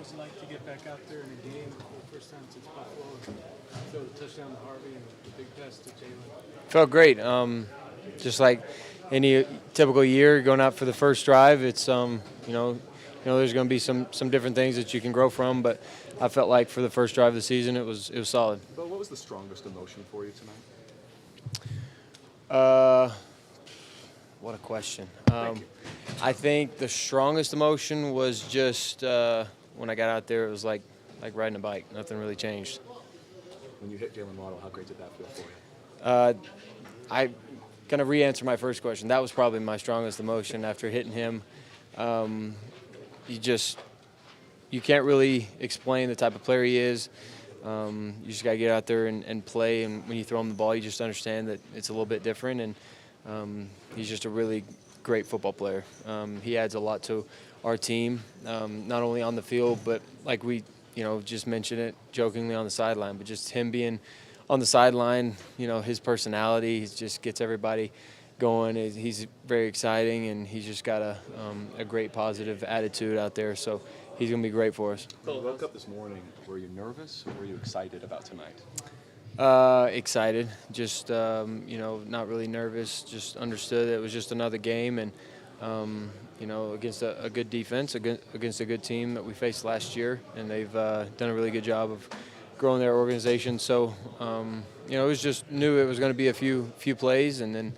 was it like to get back out there in a game for the first time since Buffalo and throw the touchdown to Harvey and the big pass to Jaylen? Felt great. Just like any typical year, going out for the first drive, it's there's going to be some different things that you can grow from, but I felt like for the first drive of the season, it was solid. But what was the strongest emotion for you tonight? What a question. I think the strongest emotion was just when I got out there, it was like riding a bike. Nothing really changed. When you hit Jaylen Waddle, how great did that feel for you? I kind of re-answer my first question. That was probably my strongest emotion after hitting him. You can't really explain the type of player he is. You just got to get out there and play, and when you throw him the ball, you just understand that it's a little bit different, and he's just a really great football player. He adds a lot to our team, not only on the field, but like we just mentioned it jokingly on the sideline, but just him being on the sideline, his personality, he just gets everybody going. He's very exciting, and he's just got a great positive attitude out there, so he's going to be great for us. When you woke up this morning, were you nervous or were you excited about tonight? Excited, just not really nervous. Just understood that it was just another game, and against a good defense, against a good team that we faced last year, and they've done a really good job of growing their organization. So it was just knew it was going to be a few plays, and then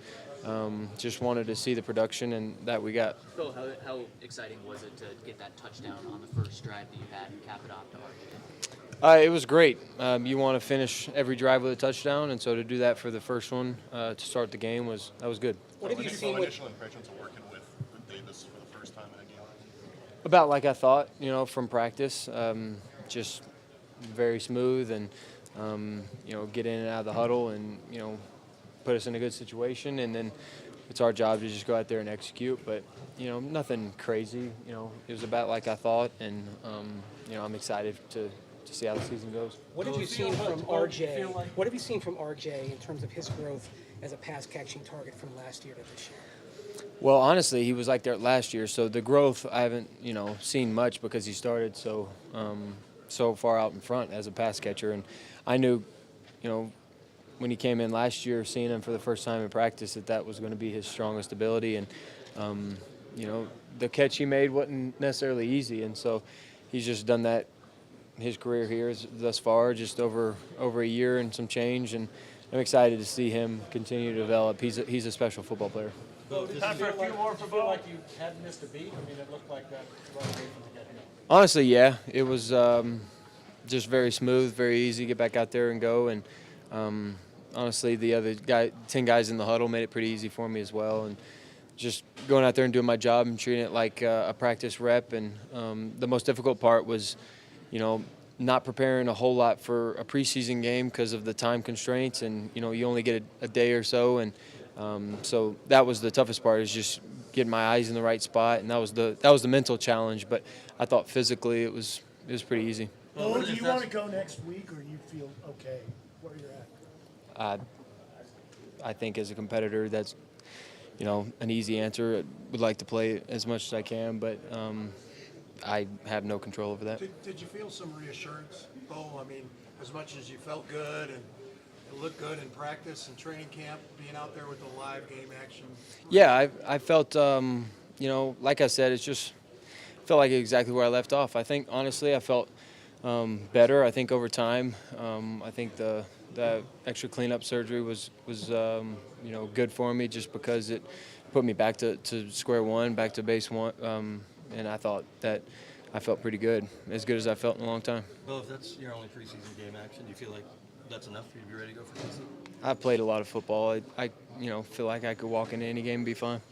just wanted to see the production and that we got. Phil, how exciting was it to get that touchdown on the first drive that you had and cap it off to Harvey? It was great. You want to finish every drive with a touchdown, and so to do that for the first one to start the game was good. What have you seen initial impressions of working with Davis for the first time in a game? About like I thought, from practice, just very smooth and get in and out of the huddle and put us in a good situation, and then it's our job to just go out there and execute. But nothing crazy. It was about like I thought, and I'm excited to see how the season goes. What have you seen from RJ? What have you seen from RJ in terms of his growth as a pass catching target from last year to this year? Well, honestly, he was like that last year, so the growth I haven't seen much because he started so far out in front as a pass catcher, and I knew when he came in last year, seeing him for the first time in practice, that was going to be his strongest ability, and the catch he made wasn't necessarily easy, and so he's just done that his career here thus far, just over a year and some change, and I'm excited to see him continue to develop. He's a special football player. Bo, time for a few more for Bo. Feel like you hadn't missed a beat? I mean, it looked like that right away from the get-go. Honestly, yeah, it was just very smooth, very easy. Get back out there and go, and honestly, the other 10 guys in the huddle made it pretty easy for me as well, and just going out there and doing my job and treating it like a practice rep. And the most difficult part was not preparing a whole lot for a preseason game because of the time constraints, and you only get a day or so, and so that was the toughest part, is just getting my eyes in the right spot, and that was the mental challenge. But I thought physically it was pretty easy. Well, do you want to go next week, or you feel okay where you're at? I think as a competitor, that's an easy answer. I would like to play as much as I can, but I have no control over that. Did you feel some reassurance, Bo? I mean, as much as you felt good and it looked good in practice and training camp, being out there with the live game action? Yeah, I felt, like I said, it's just felt like exactly where I left off. I think, honestly, I felt better. I think over time, I think the extra cleanup surgery was good for me, just because it put me back to square one, back to base one. And I thought that I felt pretty good as I felt in a long time. Well, if that's your only preseason game action, do you feel like that's enough for you to be ready to go for season? I've played a lot of football. I feel like I could walk into any game and be fine.